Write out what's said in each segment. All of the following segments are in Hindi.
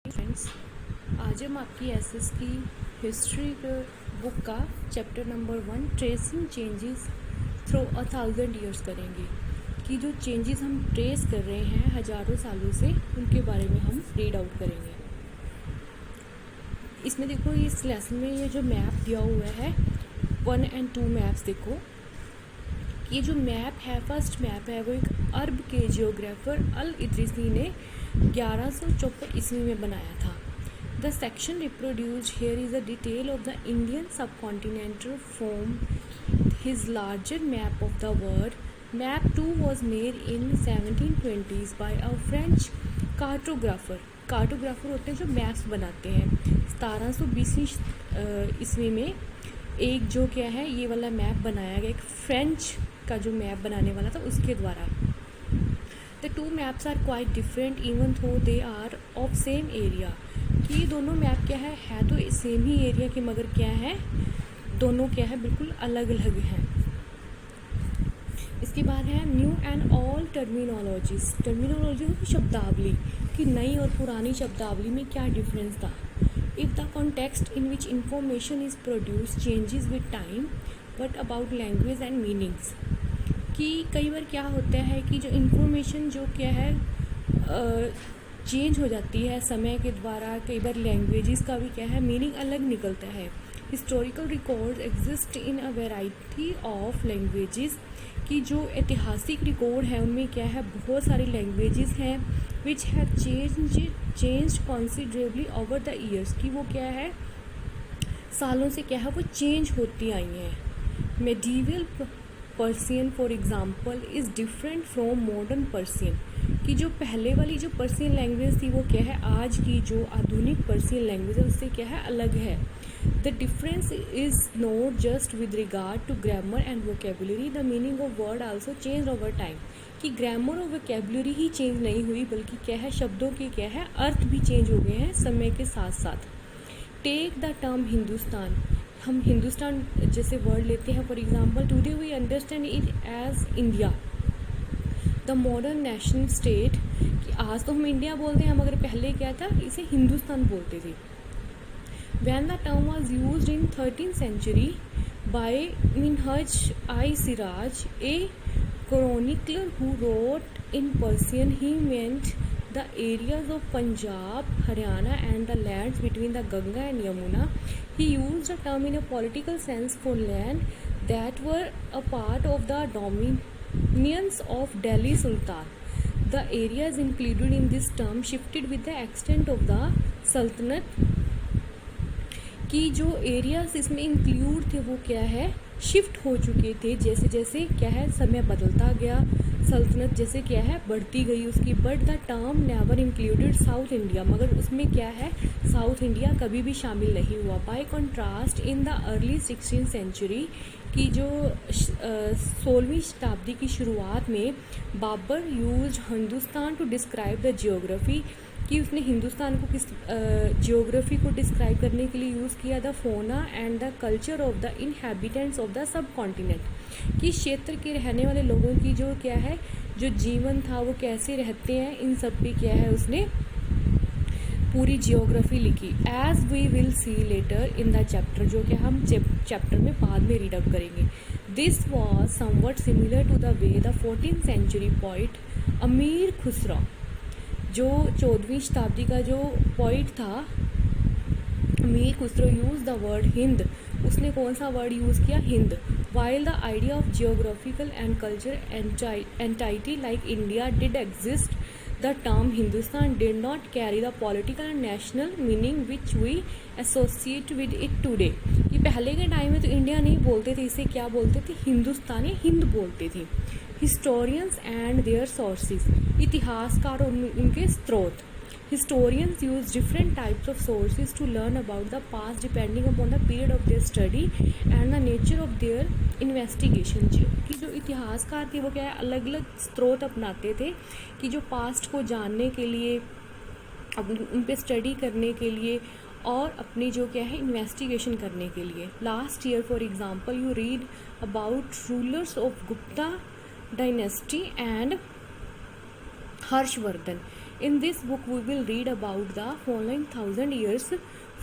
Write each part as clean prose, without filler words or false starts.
फ्रेंड्स, आज हम आपकी एसएस की हिस्ट्री बुक का chapter number 1 tracing changes through 1000 years करेंगे कि जो चेंजेस हम ट्रेस कर रहे हैं हज़ारों सालों से उनके बारे में हम रीड आउट करेंगे। इसमें देखो, इस लेसन में ये जो मैप दिया हुआ है 1 और 2 मैप्स देखो। ये जो मैप है, फर्स्ट मैप है, वो एक अरब के जियोग्राफर अल इद्रिसी ने 1154 ईस्वी में बनाया था। The section reproduced here is a detail of the Indian subcontinental from his larger map of the world. Map 2 was made in 1720s by a French cartographer होते हैं जो मैप्स बनाते हैं। 1720 ईस्वी में एक जो क्या है, ये वाला मैप बनाया गया, एक फ्रेंच का जो मैप बनाने वाला था उसके द्वारा। The two maps are quite different even though they are of same area. कि ये दोनों मैप क्या है तो सेम ही एरिया के, मगर क्या है, दोनों क्या है, बिल्कुल अलग अलग हैं। इसके बाद है new and all terminologies. Terminology हो शब्दावली, कि नई और पुरानी शब्दावली में क्या डिफरेंस था। If the context in which information is produce changes with time but about language and meanings. कि कई बार क्या होता है कि जो इन्फॉर्मेशन जो क्या है चेंज हो जाती है समय के द्वारा। कई बार लैंग्वेजेस का भी क्या है मीनिंग अलग निकलता है। Historical record exist in a variety of languages. कि जो ऐतिहासिक रिकॉर्ड है उनमें क्या है, बहुत सारी लैंग्वेजेस हैं which have change considerably over the years. कि वो क्या है, सालों से क्या है, वो चेंज होती आई हैं। Medieval Persian for example is different from modern Persian. कि जो पहले वाली जो पर्सियन लैंग्वेज थी वो क्या है, आज की जो आधुनिक पर्सियन लैंग्वेज है उससे क्या है, अलग है। The difference is not just with regard to grammar and vocabulary, the meaning of word also change over time. कि ग्रामर और वोकेबुलरी ही चेंज नहीं हुई, बल्कि क्या है, शब्दों के क्या है, अर्थ भी चेंज हो गए हैं समय के साथ साथ। Take the term Hindustan. हम हिंदुस्तान जैसे वर्ड लेते हैं, for example today we understand it as India the modern national state. कि आज तो हम इंडिया बोलते हैं, मगर पहले क्या था, इसे हिंदुस्तान बोलते थे। When the term was use in 13th century by Minhaj i Siraj, a chronicler who wrote in Persian. He meant the areas of Punjab, Haryana and the lands between the Ganga and Yamuna. He used the term in a political sense for land that were a part of the dominions of Delhi Sultan. The areas included in this term shifted with the extent of the Sultanate. कि जो एरियाज इसमें इंक्लूड थे वो क्या है, शिफ्ट हो चुके थे जैसे जैसे क्या है समय बदलता गया, सल्तनत जैसे क्या है बढ़ती गई उसकी। But the term never included south India, मगर उसमें क्या है, साउथ इंडिया कभी भी शामिल नहीं हुआ। By contrast in the early 16th century, की जो 16वीं शताब्दी की शुरुआत में Babur use Hindustan to describe the geography. कि उसने हिंदुस्तान को किस जियोग्राफी को डिस्क्राइब करने के लिए यूज़ किया। द फोना and the culture of the inhabitants of the सब कॉन्टिनेंट। कि क्षेत्र के रहने वाले लोगों की जो क्या है, जो जीवन था वो कैसे रहते हैं, इन सब पे क्या है उसने पूरी जियोग्राफी लिखी। As we will see later in the chapter, जो कि हम चैप्टर में बाद में रीड आउट करेंगे। This was something similar to the way the 14th century poet Amir Khusro, जो 14वीं शताब्दी का जो पोइट था Amir Khusro, use the word Hind. उसने कौन सा वर्ड यूज़ किया, Hind. While the idea of geographical and culture entity like India did exist, the term Hindustan did not carry the political and national meaning which we associate with it today. कि पहले के टाइम में तो इंडिया नहीं बोलते थे, इसे क्या बोलते थे, हिंदुस्तान या हिंद बोलते थे। हिस्टोरियंस एंड देयर सोर्सेज, इतिहासकार और उनके स्रोत। Historians use different types of sources to learn about the past depending upon the period of their study and the nature of their investigation. कि जो इतिहासकार थे वो क्या है, अलग अलग स्रोत अपनाते थे कि जो पास्ट को जानने के लिए, उन पे स्टडी करने के लिए और अपनी जो क्या है इन्वेस्टिगेशन करने के लिए। Last year for example you read about rulers of Gupta dynasty and Harshvardhan. In this book we will read about the following 1000 years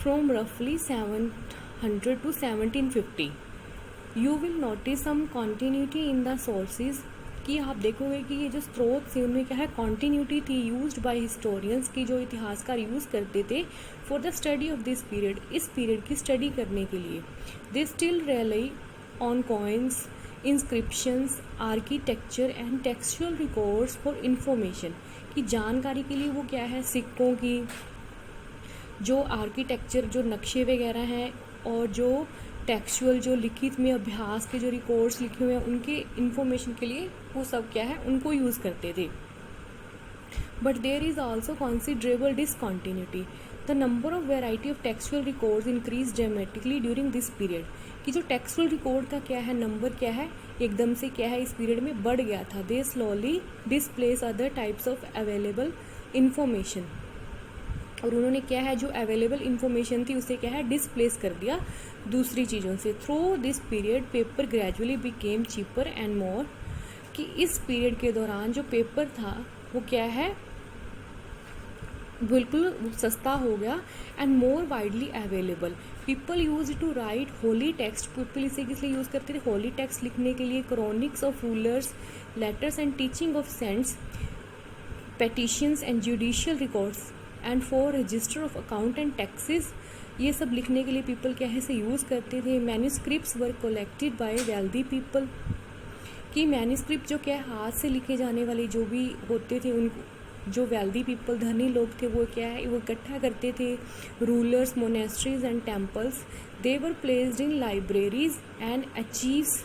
from roughly 700 to 1750. You will notice some continuity in the sources, कि आप देखोगे कि ये जो स्रोत से उनमें क्या है कॉन्टीन्यूटी थी यूज्ड बाय हिस्टोरियंस, की जो इतिहासकार यूज़ करते थे for the study of this period, इस पीरियड की स्टडी करने के लिए. They still rely on coins, inscriptions, architecture and textual records for information, की जानकारी के लिए वो क्या है सिक्कों की जो आर्किटेक्चर, जो नक्शे वगैरह हैं और जो टेक्सचुअल जो लिखित में अभ्यास के जो रिकॉर्ड्स लिखे हुए हैं उनके इंफॉर्मेशन के लिए वो सब क्या है उनको यूज़ करते थे. But there is also considerable discontinuity. The number of variety of textual records increase dramatically during this period, कि जो टेक्सचुअल रिकॉर्ड का क्या है नंबर क्या है एकदम से क्या है इस पीरियड में बढ़ गया था. They slowly displace other types of available information, और उन्होंने क्या है जो अवेलेबल इंफॉर्मेशन थी उसे क्या है डिस्प्लेस कर दिया दूसरी चीज़ों से. Through this period paper gradually became cheaper and more, कि इस पीरियड के दौरान जो पेपर था वो क्या है बिल्कुल सस्ता हो गया and more widely available. People use to write holy text, people इसे किस लिए यूज़ करते थे होली टेक्स्ट लिखने के लिए, chronicles of rulers, letters and teaching of saints, petitions and judicial records and for register of account and taxes, ये सब लिखने के लिए पीपल क्या है इसे यूज़ करते थे. Manuscripts were collected by wealthy people, कि मैन्यूस्क्रिप्ट जो क्या है हाथ से लिखे जाने वाले जो भी होते थे उनको जो वेल्दी पीपल धनी लोग थे वो क्या है वो इकट्ठा करते थे. Rulers, monasteries and temples, they were placed in libraries and achieves,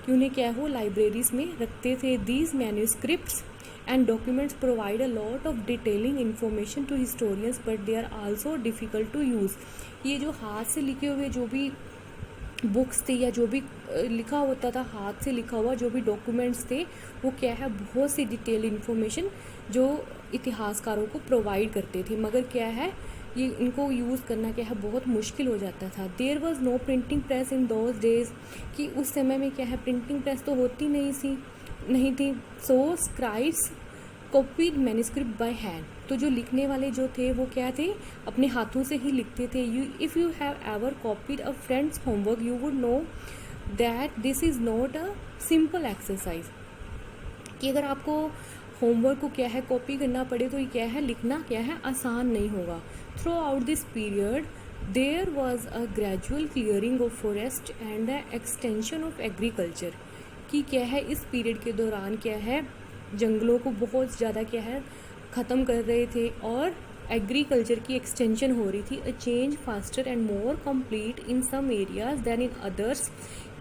कि उन्हें क्या हो लाइब्रेरीज में रखते थे. These manuscripts and documents provide a lot of detailing information to historians but they are also difficult to use. ये जो हाथ से लिखे हुए जो भी बुक्स थे या जो भी लिखा होता था हाथ से लिखा हुआ जो भी डॉक्यूमेंट्स थे वो क्या है बहुत सी डिटेल इन्फॉर्मेशन जो इतिहासकारों को प्रोवाइड करते थे, मगर क्या है ये इनको यूज़ करना क्या है बहुत मुश्किल हो जाता था. There was no printing press in those days, कि उस समय में क्या है प्रिंटिंग प्रेस तो होती नहीं थी. So scribes copied manuscript by hand, तो जो लिखने वाले जो थे वो क्या थे अपने हाथों से ही लिखते थे. If you have ever copied a friends homework you would know that this is not a simple exercise, कि अगर आपको होमवर्क को क्या है कॉपी करना पड़े तो ये क्या है लिखना क्या है आसान नहीं होगा. Throughout this period there was a gradual clearing of forest and the extension of agriculture, कि क्या है इस पीरियड के दौरान क्या है जंगलों को बहुत ज़्यादा क्या है ख़त्म कर रहे थे और एग्रीकल्चर की एक्सटेंशन हो रही थी. A change faster and more complete in some areas than in others,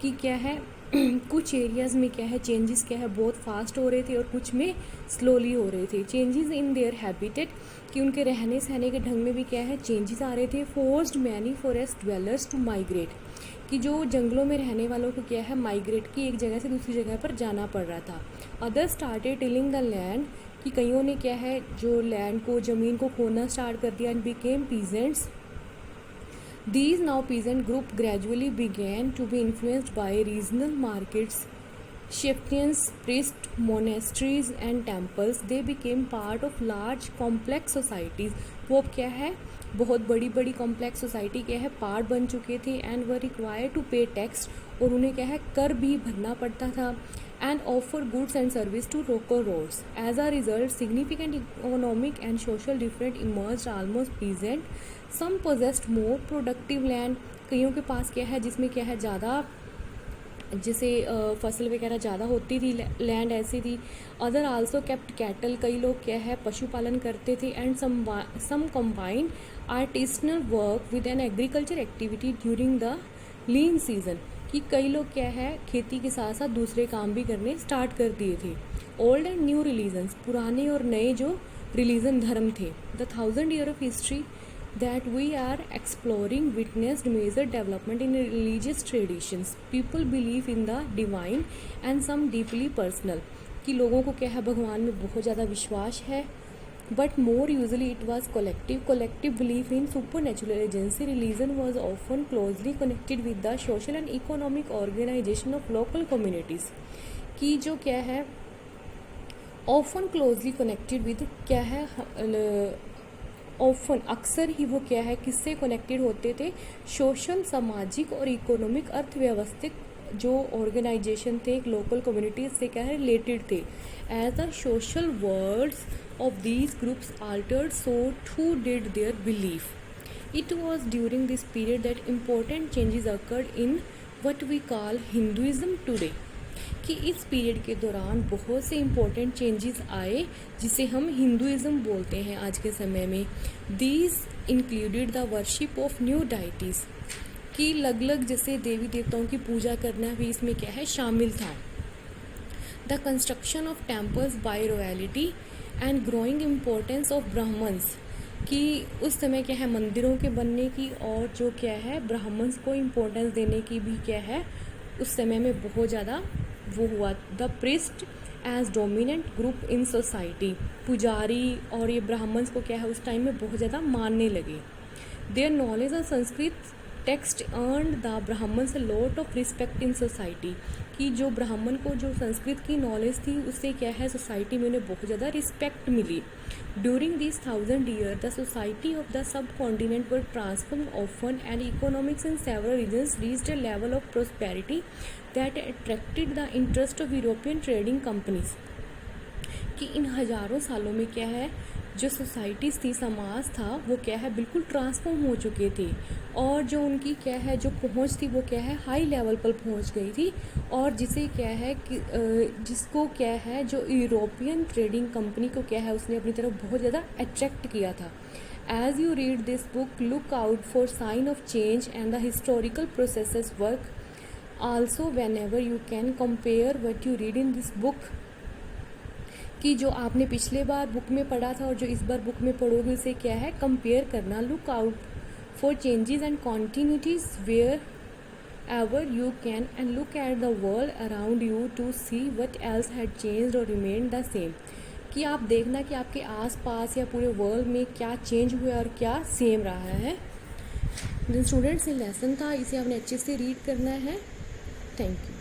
कि क्या है कुछ एरियाज़ में क्या है चेंजेस क्या है बहुत फास्ट हो रहे थे और कुछ में स्लोली हो रहे थे. चेंजेस इन देयर हैबिटेट, कि उनके रहने सहने के ढंग में भी क्या है चेंजेस आ रहे थे. Forced many forest dwellers to migrate, कि जो जंगलों में रहने वालों को क्या है माइग्रेट की एक जगह से दूसरी जगह पर जाना पड़ रहा था. Others started tilling the land, कि कईयों ने क्या है जो लैंड को ज़मीन को खोना स्टार्ट कर दिया and became peasants. These now peasant group gradually began to be influenced by regional markets, chieftains, priests, monasteries and temples. They became part of large complex societies. वो अब क्या है बहुत बड़ी बड़ी कॉम्प्लेक्स सोसाइटी क्या है पार्ट बन चुके थे and were required to pay tax, और उन्हें क्या है कर भी भरना पड़ता था. And offer goods and service to local roads. As a result significant economic and social different emerge almost present. Some possessed more productive land, कईयों के पास क्या है जिसमें क्या है ज़्यादा जैसे फसल वगैरह ज़्यादा होती थी लैंड ऐसी थी. अदर आल्सो केप्ट कैटल, कई लोग क्या है पशुपालन करते थे. And some combined artisanal work with an agriculture activity during the lean season, कि कई लोग क्या है खेती के साथ साथ दूसरे काम भी करने स्टार्ट कर दिए थे. ओल्ड एंड न्यू रिलीजन्स, पुराने और नए जो रिलीजन धर्म थे. The 1000 year of history that we are exploring witnessed major development in religious traditions. People believe in the divine and some deeply personal, कि लोगों को क्या है भगवान में बहुत ज़्यादा विश्वास है. But more usually it was collective belief in supernatural agency. Religion was often closely connected with the social and economic organization of local communities, कि जो क्या है ऑफन क्लोजली कनेक्टेड विद क्या है, ऑफन अक्सर ही वो क्या है किससे कनेक्टेड होते थे, सोशल सामाजिक और इकोनॉमिक अर्थव्यवस्थिक जो ऑर्गेनाइजेशन थे लोकल कम्युनिटीज से क्या है रिलेटेड थे। As the social worlds of these groups altered, so too did their belief. It was during this period that important changes occurred in what we call Hinduism today. कि इस पीरियड के दौरान बहुत से इम्पोर्टेंट चेंजेस आए जिसे हम हिंदुइज़्म बोलते हैं आज के समय में। These included the worship of new deities, कि अलग अलग जैसे देवी देवताओं की पूजा करना भी इसमें क्या है शामिल था। The construction of temples by royalty and growing importance of Brahmans, कि उस समय क्या है मंदिरों के बनने की और जो क्या है ब्राह्मण्स को इम्पोर्टेंस देने की भी क्या है उस समय में बहुत ज़्यादा वो हुआ। The priest as dominant group in society, पुजारी और ये ब्राह्मण्स को क्या है उस टाइम में बहुत ज़्यादा मानने लगे। Their knowledge of Sanskrit text earn the Brahmans a lot of respect in society, कि जो ब्राह्मण को जो संस्कृत की नॉलेज थी उससे क्या है सोसाइटी में उन्हें बहुत ज़्यादा रिस्पेक्ट मिली। During this 1000 year the society of the subcontinent were transform often and economics in several regions reached a level of prosperity that attracted the interest of European trading companies, कि इन हज़ारों सालों में क्या है जो सोसाइटीज़ थी समाज था वो क्या है बिल्कुल ट्रांसफॉर्म हो चुके थे और जो उनकी क्या है जो पहुंच थी वो क्या है हाई लेवल पर पहुंच गई थी और जिसे क्या है कि जिसको क्या है जो यूरोपियन ट्रेडिंग कंपनी को क्या है उसने अपनी तरफ बहुत ज़्यादा अट्रैक्ट किया था। As you read this book look out for sign of change and the historical processes work also whenever you can compare what you read in this book, कि जो आपने पिछले बार बुक में पढ़ा था और जो इस बार बुक में पढ़ोगे उसे क्या है कंपेयर करना। Look out for changes and continuities wherever you can and look at the world around you to see what else had changed और रिमेन्ड द सेम, कि आप देखना कि आपके आसपास या पूरे वर्ल्ड में क्या चेंज हुआ और क्या सेम रहा है। स्टूडेंट्स ये लेसन था, इसे आपने अच्छे से रीड करना है। Thank you.